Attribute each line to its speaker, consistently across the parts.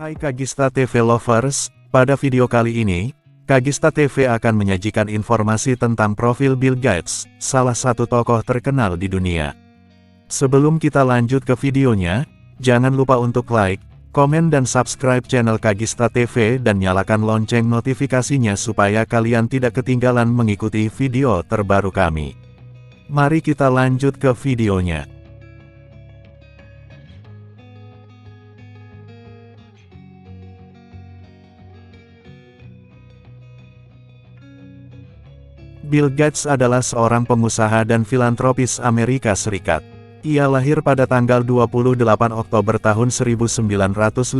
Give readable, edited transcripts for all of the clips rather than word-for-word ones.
Speaker 1: Hai Kagista TV Lovers, pada video kali ini, Kagista TV akan menyajikan informasi tentang profil Bill Gates, salah satu tokoh terkenal di dunia. Sebelum kita lanjut ke videonya, jangan lupa untuk like, komen dan subscribe channel Kagista TV dan nyalakan lonceng notifikasinya supaya kalian tidak ketinggalan mengikuti video terbaru kami. Mari kita lanjut ke videonya. Bill Gates adalah seorang pengusaha dan filantropis Amerika Serikat. Ia lahir pada tanggal 28 Oktober tahun 1955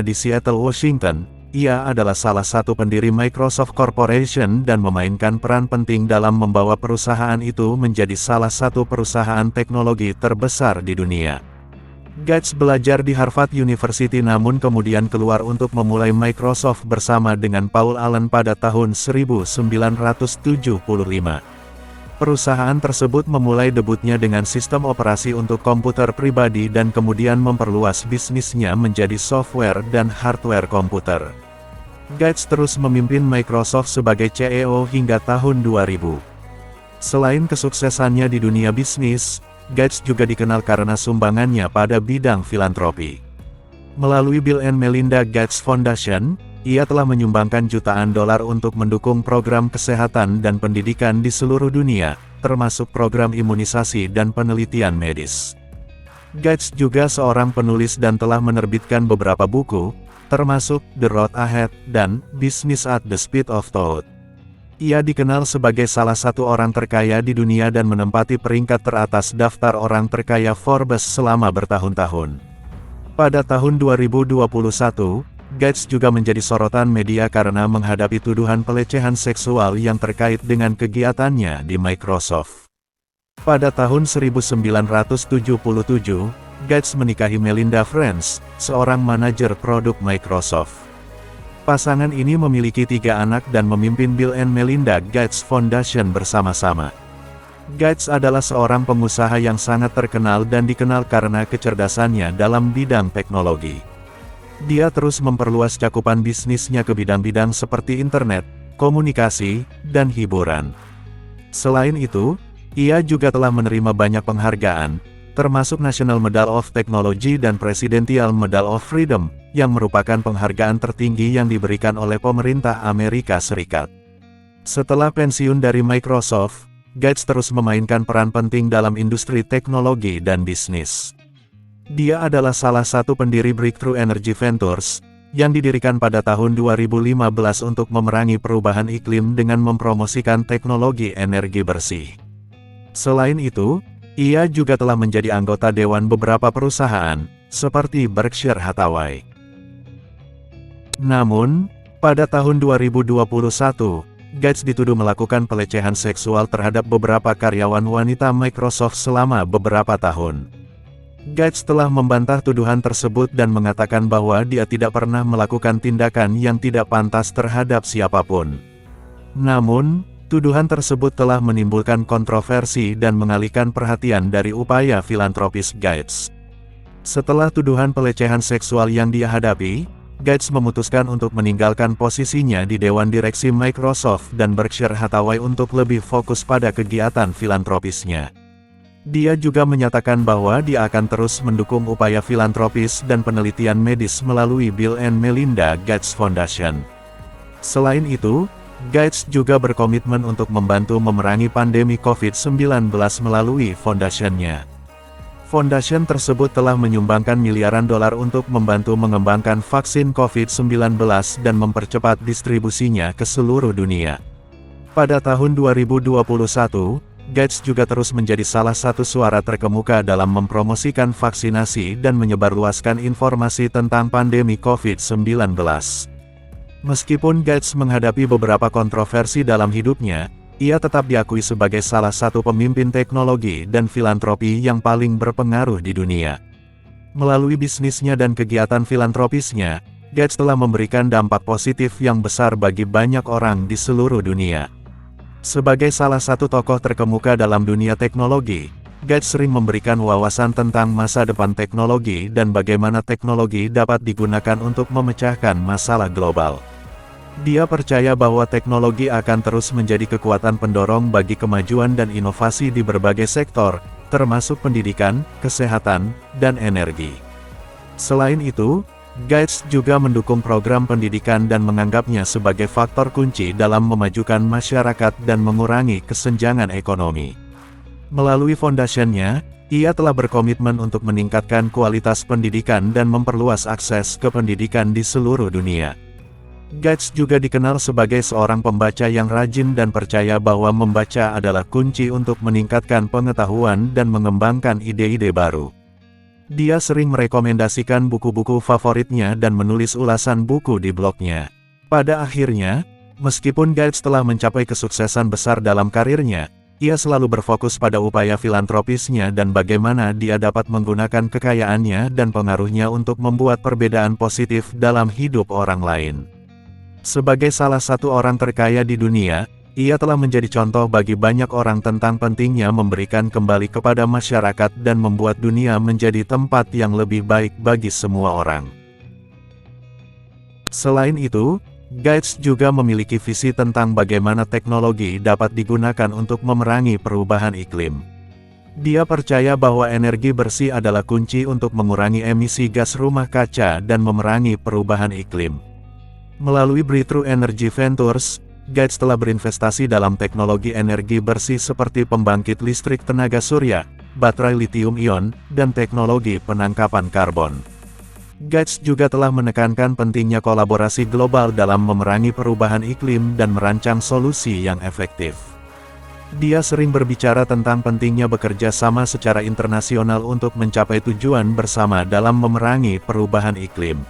Speaker 1: di Seattle, Washington. Ia adalah salah satu pendiri Microsoft Corporation dan memainkan peran penting dalam membawa perusahaan itu menjadi salah satu perusahaan teknologi terbesar di dunia. Gates belajar di Harvard University namun kemudian keluar untuk memulai Microsoft bersama dengan Paul Allen pada tahun 1975. Perusahaan tersebut memulai debutnya dengan sistem operasi untuk komputer pribadi dan kemudian memperluas bisnisnya menjadi software dan hardware komputer. Gates terus memimpin Microsoft sebagai CEO hingga tahun 2000. Selain kesuksesannya di dunia bisnis, Gates juga dikenal karena sumbangannya pada bidang filantropi. Melalui Bill and Melinda Gates Foundation, ia telah menyumbangkan jutaan dolar untuk mendukung program kesehatan dan pendidikan di seluruh dunia, termasuk program imunisasi dan penelitian medis. Gates juga seorang penulis dan telah menerbitkan beberapa buku, termasuk The Road Ahead dan Business at the Speed of Thought. Ia dikenal sebagai salah satu orang terkaya di dunia dan menempati peringkat teratas daftar orang terkaya Forbes selama bertahun-tahun. Pada tahun 2021, Gates juga menjadi sorotan media karena menghadapi tuduhan pelecehan seksual yang terkait dengan kegiatannya di Microsoft. Pada tahun 1977, Gates menikahi Melinda French, seorang manajer produk Microsoft. Pasangan ini memiliki 3 anak dan memimpin Bill and Melinda Gates Foundation bersama-sama. Gates adalah seorang pengusaha yang sangat terkenal dan dikenal karena kecerdasannya dalam bidang teknologi. Dia terus memperluas cakupan bisnisnya ke bidang-bidang seperti internet, komunikasi, dan hiburan. Selain itu, ia juga telah menerima banyak penghargaan, termasuk National Medal of Technology dan Presidential Medal of Freedom, yang merupakan penghargaan tertinggi yang diberikan oleh pemerintah Amerika Serikat. Setelah pensiun dari Microsoft, Gates terus memainkan peran penting dalam industri teknologi dan bisnis. Dia adalah salah satu pendiri Breakthrough Energy Ventures, yang didirikan pada tahun 2015 untuk memerangi perubahan iklim dengan mempromosikan teknologi energi bersih. Selain itu, ia juga telah menjadi anggota dewan beberapa perusahaan, seperti Berkshire Hathaway. Namun, pada tahun 2021, Gates dituduh melakukan pelecehan seksual terhadap beberapa karyawan wanita Microsoft selama beberapa tahun. Gates telah membantah tuduhan tersebut dan mengatakan bahwa dia tidak pernah melakukan tindakan yang tidak pantas terhadap siapapun. Namun, tuduhan tersebut telah menimbulkan kontroversi dan mengalihkan perhatian dari upaya filantropis Gates. Setelah tuduhan pelecehan seksual yang dia hadapi, Gates memutuskan untuk meninggalkan posisinya di Dewan Direksi Microsoft dan Berkshire Hathaway untuk lebih fokus pada kegiatan filantropisnya. Dia juga menyatakan bahwa dia akan terus mendukung upaya filantropis dan penelitian medis melalui Bill and Melinda Gates Foundation. Selain itu, Gates juga berkomitmen untuk membantu memerangi pandemi COVID-19 melalui foundation-nya. Foundation tersebut telah menyumbangkan miliaran dolar untuk membantu mengembangkan vaksin COVID-19 dan mempercepat distribusinya ke seluruh dunia. Pada tahun 2021, Gates juga terus menjadi salah satu suara terkemuka dalam mempromosikan vaksinasi dan menyebarluaskan informasi tentang pandemi COVID-19. Meskipun Gates menghadapi beberapa kontroversi dalam hidupnya, ia tetap diakui sebagai salah satu pemimpin teknologi dan filantropi yang paling berpengaruh di dunia. Melalui bisnisnya dan kegiatan filantropisnya, Gates telah memberikan dampak positif yang besar bagi banyak orang di seluruh dunia. Sebagai salah satu tokoh terkemuka dalam dunia teknologi, Gates sering memberikan wawasan tentang masa depan teknologi dan bagaimana teknologi dapat digunakan untuk memecahkan masalah global. Dia percaya bahwa teknologi akan terus menjadi kekuatan pendorong bagi kemajuan dan inovasi di berbagai sektor, termasuk pendidikan, kesehatan, dan energi. Selain itu, Gates juga mendukung program pendidikan dan menganggapnya sebagai faktor kunci dalam memajukan masyarakat dan mengurangi kesenjangan ekonomi. Melalui fondasinya, ia telah berkomitmen untuk meningkatkan kualitas pendidikan dan memperluas akses ke pendidikan di seluruh dunia. Gates juga dikenal sebagai seorang pembaca yang rajin dan percaya bahwa membaca adalah kunci untuk meningkatkan pengetahuan dan mengembangkan ide-ide baru. Dia sering merekomendasikan buku-buku favoritnya dan menulis ulasan buku di blognya. Pada akhirnya, meskipun Gates telah mencapai kesuksesan besar dalam karirnya, ia selalu berfokus pada upaya filantropisnya dan bagaimana dia dapat menggunakan kekayaannya dan pengaruhnya untuk membuat perbedaan positif dalam hidup orang lain. Sebagai salah satu orang terkaya di dunia, ia telah menjadi contoh bagi banyak orang tentang pentingnya memberikan kembali kepada masyarakat dan membuat dunia menjadi tempat yang lebih baik bagi semua orang. Selain itu, Gates juga memiliki visi tentang bagaimana teknologi dapat digunakan untuk memerangi perubahan iklim. Dia percaya bahwa energi bersih adalah kunci untuk mengurangi emisi gas rumah kaca dan memerangi perubahan iklim. Melalui Breakthrough Energy Ventures, Gates telah berinvestasi dalam teknologi energi bersih seperti pembangkit listrik tenaga surya, baterai lithium-ion, dan teknologi penangkapan karbon. Gates juga telah menekankan pentingnya kolaborasi global dalam memerangi perubahan iklim dan merancang solusi yang efektif. Dia sering berbicara tentang pentingnya bekerja sama secara internasional untuk mencapai tujuan bersama dalam memerangi perubahan iklim.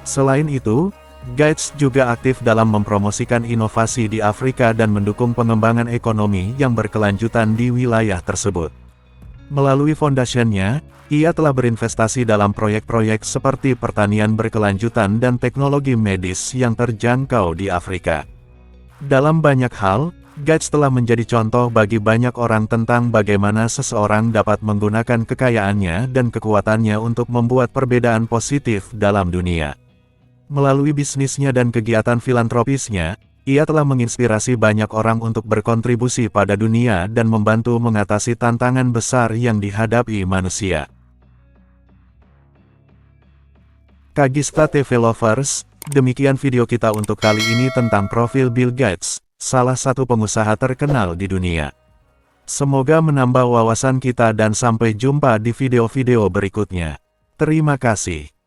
Speaker 1: Selain itu, Gates juga aktif dalam mempromosikan inovasi di Afrika dan mendukung pengembangan ekonomi yang berkelanjutan di wilayah tersebut. Melalui fondasinya, ia telah berinvestasi dalam proyek-proyek seperti pertanian berkelanjutan dan teknologi medis yang terjangkau di Afrika. Dalam banyak hal, Gates telah menjadi contoh bagi banyak orang tentang bagaimana seseorang dapat menggunakan kekayaannya dan kekuatannya untuk membuat perbedaan positif dalam dunia. Melalui bisnisnya dan kegiatan filantropisnya, ia telah menginspirasi banyak orang untuk berkontribusi pada dunia dan membantu mengatasi tantangan besar yang dihadapi manusia. Kagista TV Lovers, demikian video kita untuk kali ini tentang profil Bill Gates, salah satu pengusaha terkenal di dunia. Semoga menambah wawasan kita dan sampai jumpa di video-video berikutnya. Terima kasih.